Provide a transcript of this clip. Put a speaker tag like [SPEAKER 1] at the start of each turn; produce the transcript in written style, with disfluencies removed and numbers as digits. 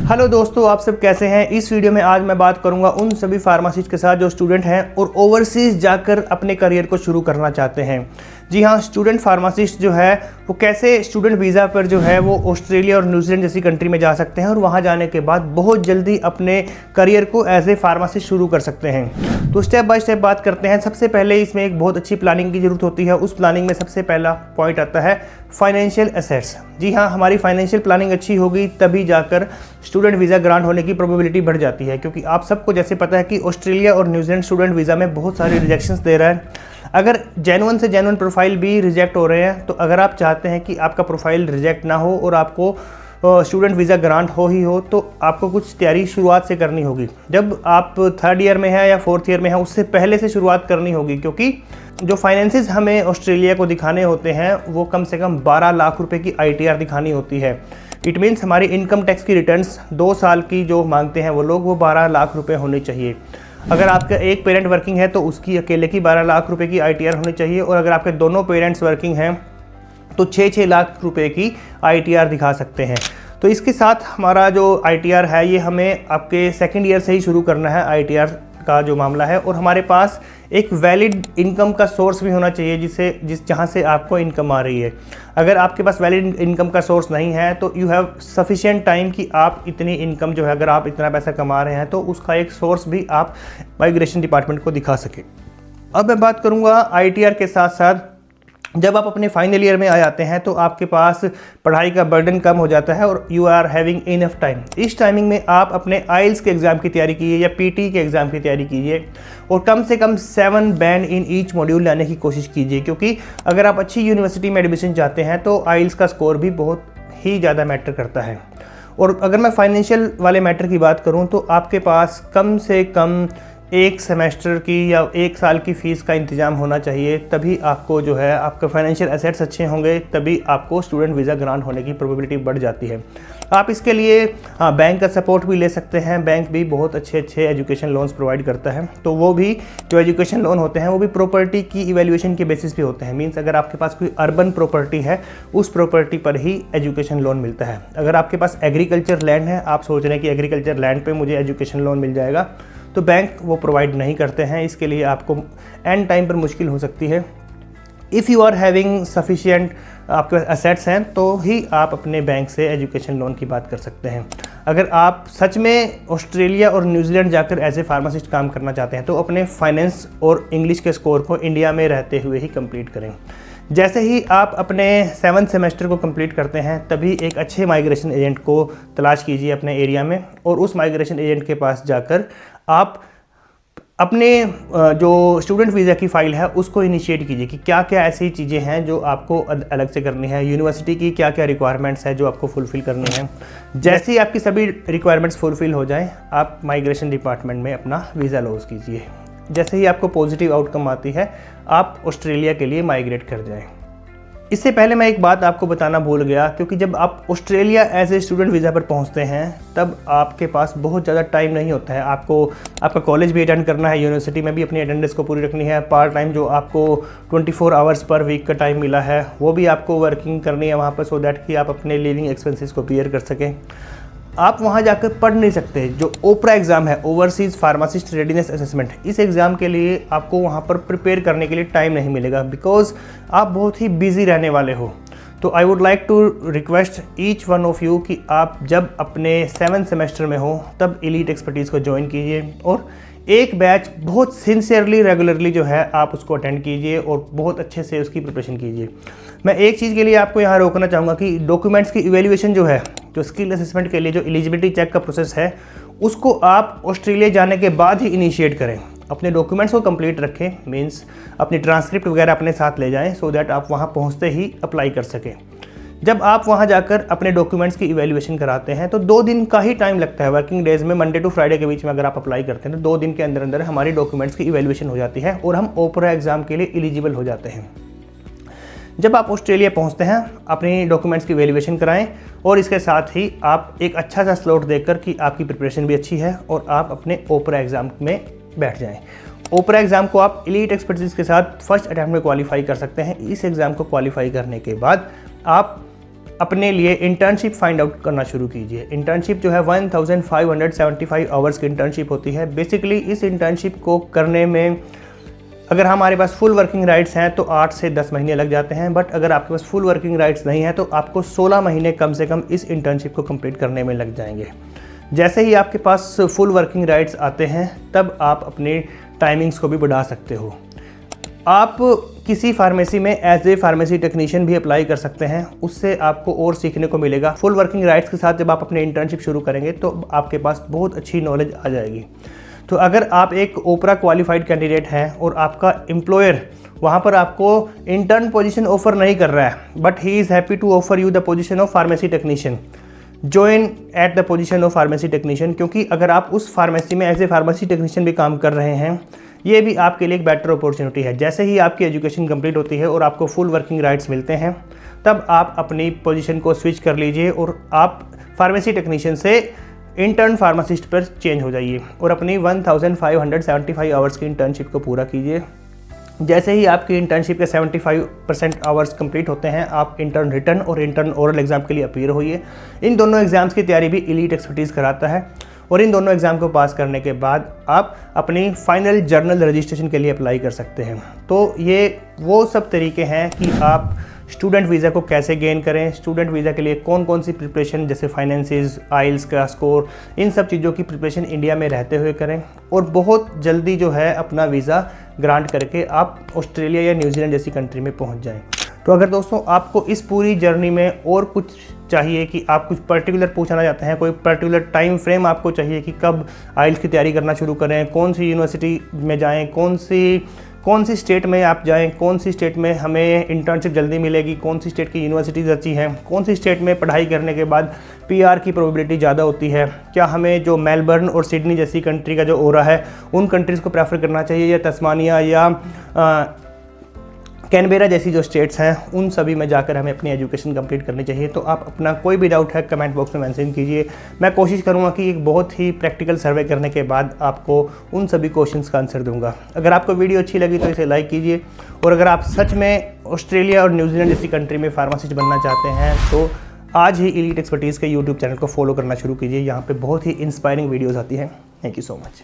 [SPEAKER 1] Hello दोस्तों, आप सब कैसे हैं। इस वीडियो में आज मैं बात करूंगा उन सभी फार्मासिस्ट के साथ जो स्टूडेंट हैं और ओवरसीज़ जाकर अपने करियर को शुरू करना चाहते हैं। जी हाँ, स्टूडेंट फार्मासिस्ट जो है वो कैसे स्टूडेंट वीज़ा पर जो है वो ऑस्ट्रेलिया और न्यूजीलैंड जैसी कंट्री में जा सकते हैं और वहाँ जाने के बाद बहुत जल्दी अपने करियर को एज ए फार्मासिस्ट शुरू कर सकते हैं। तो स्टेप बाय स्टेप बात करते हैं। सबसे पहले इसमें एक बहुत अच्छी प्लानिंग की ज़रूरत होती है। उस प्लानिंग में सबसे पहला पॉइंट आता है फाइनेंशियल एसेट्स। जी हाँ, हमारी फाइनेंशियल प्लानिंग अच्छी होगी तभी जाकर स्टूडेंट वीज़ा ग्रांट होने की प्रोबेबिलिटी बढ़ जाती है, क्योंकि आप सबको जैसे पता है कि ऑस्ट्रेलिया और न्यूजीलैंड स्टूडेंट वीज़ा में बहुत सारे रिजेक्शंस दे रहा है। अगर जेन्युइन से जेन्युइन प्रोफाइल भी रिजेक्ट हो रहे हैं, तो अगर आप चाहते हैं कि आपका प्रोफाइल रिजेक्ट ना हो और आपको स्टूडेंट वीज़ा ग्रांट हो ही हो, तो आपको कुछ तैयारी शुरुआत से करनी होगी। जब आप थर्ड ईयर में हैं या फोर्थ ईयर में हैं, उससे पहले से शुरुआत करनी होगी, क्योंकि जो फाइनेंसेस हमें ऑस्ट्रेलिया को दिखाने होते हैं वो कम से कम 12 लाख रुपए की ITR दिखानी होती है। इट मीन्स हमारी इनकम टैक्स की रिटर्न्स 2 साल की जो मांगते हैं वो लोग, वो 12 लाख रुपए होने चाहिए। अगर आपका एक पेरेंट वर्किंग है तो उसकी अकेले की 12 लाख रुपए की ITR होनी चाहिए, और अगर आपके दोनों पेरेंट्स वर्किंग हैं तो 6-6 लाख रुपए की ITR दिखा सकते हैं। तो इसके साथ हमारा जो ITR है ये हमें आपके सेकेंड ईयर से ही शुरू करना है, ITR का जो मामला है। और हमारे पास एक वैलिड इनकम का सोर्स भी होना चाहिए जहाँ से आपको इनकम आ रही है। अगर आपके पास वैलिड इनकम का सोर्स नहीं है तो यू हैव सफिशिएंट टाइम कि आप इतनी इनकम जो है, अगर आप इतना पैसा कमा रहे हैं तो उसका एक सोर्स भी आप माइग्रेशन डिपार्टमेंट को दिखा सकें। अब मैं बात करूँगा ITR के साथ साथ जब आप अपने फाइनल ईयर में आ जाते हैं तो आपके पास पढ़ाई का बर्डन कम हो जाता है और you are having enough time. इस टाइमिंग में आप अपने IELTS के एग्ज़ाम की तैयारी कीजिए या PT के एग्ज़ाम की तैयारी कीजिए और कम से कम 7 बैंड इन ईच मॉड्यूल लाने की कोशिश कीजिए, क्योंकि अगर आप अच्छी यूनिवर्सिटी में एडमिशन चाहते हैं तो IELTS का स्कोर भी बहुत ही ज़्यादा मैटर करता है। और अगर मैं फाइनेंशियल वाले मैटर की बात करूँ तो आपके पास कम से कम 1 सेमेस्टर की या 1 साल की फ़ीस का इंतज़ाम होना चाहिए, तभी आपको जो है आपका फाइनेंशियल एसेट्स अच्छे होंगे, तभी आपको स्टूडेंट वीज़ा ग्रांट होने की प्रोबेबिलिटी बढ़ जाती है। आप इसके लिए बैंक का सपोर्ट भी ले सकते हैं। बैंक भी बहुत अच्छे एजुकेशन लोन्स प्रोवाइड करता है। तो वो भी जो एजुकेशन लोन होते हैं वो भी प्रॉपर्टी की इवैल्यूएशन के बेसिस पे होते हैं। मीन्स अगर आपके पास कोई अर्बन प्रॉपर्टी है उस प्रॉपर्टी पर ही एजुकेशन लोन मिलता है। अगर आपके पास एग्रीकल्चर लैंड है, आप सोच रहे हैं कि एग्रीकल्चर लैंड पर मुझे एजुकेशन लोन मिल जाएगा, तो बैंक वो प्रोवाइड नहीं करते हैं। इसके लिए आपको एंड टाइम पर मुश्किल हो सकती है। If you are having sufficient आपके पास एसेट्स हैं तो ही आप अपने बैंक से एजुकेशन लोन की बात कर सकते हैं। अगर आप सच में ऑस्ट्रेलिया और न्यूजीलैंड जाकर एज ए फार्मासिस्ट काम करना चाहते हैं तो अपने फाइनेंस और इंग्लिश के स्कोर को इंडिया में रहते हुए ही कंप्लीट करें। जैसे ही आप अपने 7th सेमेस्टर को कंप्लीट करते हैं तभी एक अच्छे माइग्रेशन एजेंट को तलाश कीजिए अपने एरिया में, और उस माइग्रेशन एजेंट के पास जाकर आप अपने जो स्टूडेंट वीज़ा की फ़ाइल है उसको इनिशिएट कीजिए कि क्या क्या ऐसी चीज़ें हैं जो आपको अलग से करनी है, यूनिवर्सिटी की क्या क्या रिक्वायरमेंट्स है जो आपको फुलफ़िल करनी है। जैसे ही आपकी सभी रिक्वायरमेंट्स फुलफ़िल हो जाएं, आप माइग्रेशन डिपार्टमेंट में अपना वीज़ा लॉन्च कीजिए। जैसे ही आपको पॉजिटिव आउटकम आती है आप ऑस्ट्रेलिया के लिए माइग्रेट कर जाएँ। इससे पहले मैं एक बात आपको बताना भूल गया, क्योंकि जब आप Australia as a student visa पर पहुंचते हैं तब आपके पास बहुत ज़्यादा टाइम नहीं होता है। आपको आपका कॉलेज भी अटेंड करना है, यूनिवर्सिटी में भी अपनी अटेंडेंस को पूरी रखनी है। पार्ट टाइम जो आपको 24 आवर्स पर वीक का टाइम मिला है वो भी आपको वर्किंग करनी है वहाँ पर, सो दैट कि आप अपने लिविंग एक्सपेंसेस को बियर कर सकें। आप वहाँ जाकर पढ़ नहीं सकते। जो ओपरा एग्ज़ाम है, ओवरसीज़ फार्मासिस्ट रेडीनेस असेसमेंट, इस एग्ज़ाम के लिए आपको वहाँ पर प्रिपेयर करने के लिए टाइम नहीं मिलेगा, बिकॉज आप बहुत ही बिजी रहने वाले हो। तो I would like to request each one of you कि आप जब अपने 7th सेमेस्टर में हो तब एलीट एक्सपर्टीज़ को ज्वाइन कीजिए और एक बैच बहुत सिंसियरली रेगुलरली जो है आप उसको अटेंड कीजिए और बहुत अच्छे से उसकी प्रिपरेशन कीजिए। मैं एक चीज़ के लिए आपको यहाँ रोकना चाहूँगा कि डॉक्यूमेंट्स की इवैल्यूएशन जो है, जो स्किल असेसमेंट के लिए जो एलिजिबिलिटी चेक का प्रोसेस है, उसको आप ऑस्ट्रेलिया जाने के बाद ही इनिशिएट करें। अपने डॉक्यूमेंट्स को कंप्लीट रखें, मीन्स अपनी ट्रांसक्रिप्ट वगैरह अपने साथ ले जाएं, सो दैट आप वहाँ पहुँचते ही अप्लाई कर सकें। जब आप वहाँ जाकर अपने डॉक्यूमेंट्स की इवैल्यूएशन कराते हैं तो 2 दिन का ही टाइम लगता है। वर्किंग डेज में मंडे टू फ्राइडे के बीच में अगर आप अप्लाई करते हैं तो 2 दिन के अंदर अंदर हमारी डॉक्यूमेंट्स की इवैल्यूएशन हो जाती है और हम ओपरा एग्ज़ाम के लिए एलिजिबल हो जाते हैं। जब आप ऑस्ट्रेलिया पहुंचते हैं अपनी डॉक्यूमेंट्स की वैल्यूएशन कराएं और इसके साथ ही आप एक अच्छा सा स्लॉट देकर कि आपकी प्रिपरेशन भी अच्छी है और आप अपने ओपरा एग्ज़ाम में बैठ जाएं। ओपरा एग्ज़ाम को आप एलीट एक्सपर्टीज़ के साथ फर्स्ट अटैम्प्ट में क्वालिफाई कर सकते हैं। इस एग्ज़ाम को क्वालिफाई करने के बाद आप अपने लिए इंटर्नशिप फाइंड आउट करना शुरू कीजिए। इंटर्नशिप जो है 1575 आवर्स की इंटर्नशिप होती है। बेसिकली इस इंटर्नशिप को करने में अगर हमारे पास फुल वर्किंग राइट्स हैं तो 8 से 10 महीने लग जाते हैं, बट अगर आपके पास फुल वर्किंग राइट्स नहीं है तो आपको 16 महीने कम से कम इस इंटर्नशिप को कंप्लीट करने में लग जाएंगे। जैसे ही आपके पास फुल वर्किंग राइट्स आते हैं तब आप अपने टाइमिंग्स को भी बढ़ा सकते हो। आप किसी फार्मेसी में एज ए फार्मेसी टेक्नीशियन भी अप्लाई कर सकते हैं, उससे आपको और सीखने को मिलेगा। फुल वर्किंग राइट्स के साथ जब आप अपने इंटर्नशिप शुरू करेंगे तो आपके पास बहुत अच्छी नॉलेज आ जाएगी। तो अगर आप एक ओपरा क्वालिफाइड कैंडिडेट हैं और आपका एम्प्लॉयर वहाँ पर आपको इंटर्न पोजीशन ऑफर नहीं कर रहा है, but he is happy to offer you the position of pharmacy technician, join at the position of pharmacy technician. क्योंकि अगर आप उस फार्मेसी में एज ए फार्मेसी टेक्नीशियन भी काम कर रहे हैं, ये भी आपके लिए एक बेटर अपॉर्चुनिटी है। जैसे ही आपकी एजुकेशन कंप्लीट होती है और आपको फुल वर्किंग राइट्स मिलते हैं तब आप अपनी पोजीशन को स्विच कर लीजिए और आप फार्मेसी टेक्नीशियन से इंटर्न फार्मासिस्ट पर चेंज हो जाइए और अपनी 1575 आवर्स की इंटर्नशिप को पूरा कीजिए। जैसे ही आपकी इंटर्नशिप के 75% आवर्स कंप्लीट होते हैं, आप इंटर्न रिटन और इंटर्न ओरल एग्ज़ाम के लिए अपीयर होइए। इन दोनों एग्ज़ाम्स की तैयारी भी एलीट एक्सपर्टीज़ कराता है और इन दोनों एग्ज़ाम को पास करने के बाद आप अपनी फाइनल जर्नल रजिस्ट्रेशन के लिए अप्लाई कर सकते हैं। तो ये वो सब तरीके हैं कि आप स्टूडेंट वीज़ा को कैसे गेन करें, स्टूडेंट वीज़ा के लिए कौन कौन सी प्रिपरेशन जैसे फाइनेंसिस, आइल्स का स्कोर, इन सब चीज़ों की प्रिपरेशन इंडिया में रहते हुए करें और बहुत जल्दी जो है अपना वीज़ा ग्रांट करके आप ऑस्ट्रेलिया या न्यूजीलैंड जैसी कंट्री में पहुंच जाएं। तो अगर दोस्तों आपको इस पूरी जर्नी में और कुछ चाहिए कि आप कुछ पर्टिकुलर पूछना चाहते हैं, कोई पर्टिकुलर टाइम फ्रेम आपको चाहिए कि कब आइल्स की तैयारी करना शुरू करें, कौन सी यूनिवर्सिटी में जाएं, कौन सी स्टेट में आप जाएं, कौन सी स्टेट में हमें इंटर्नशिप जल्दी मिलेगी, कौन सी स्टेट की यूनिवर्सिटीज़ अच्छी हैं, कौन सी स्टेट में पढ़ाई करने के बाद पीआर की प्रोबेबिलिटी ज़्यादा होती है, क्या हमें जो मेलबर्न और सिडनी जैसी कंट्री का जो ओरा है उन कंट्रीज़ को प्रेफर करना चाहिए या तस्मानिया या कैनबेरा जैसी जो स्टेट्स हैं उन सभी में जाकर हमें अपनी एजुकेशन कंप्लीट करनी चाहिए। तो आप अपना कोई भी डाउट है कमेंट बॉक्स में मेंशन कीजिए। मैं कोशिश करूंगा कि एक बहुत ही प्रैक्टिकल सर्वे करने के बाद आपको उन सभी क्वेश्चंस का आंसर दूंगा। अगर आपको वीडियो अच्छी लगी तो इसे लाइक कीजिए और अगर आप सच में ऑस्ट्रेलिया और न्यूजीलैंड जैसी कंट्री में फार्मासिस्ट बनना चाहते हैं तो आज ही एलीट एक्सपर्टीज़ के यूट्यूब चैनल को फॉलो करना शुरू कीजिए। यहाँ पर बहुत ही इंस्पायरिंग वीडियोज़ आती हैं। Thank you so much.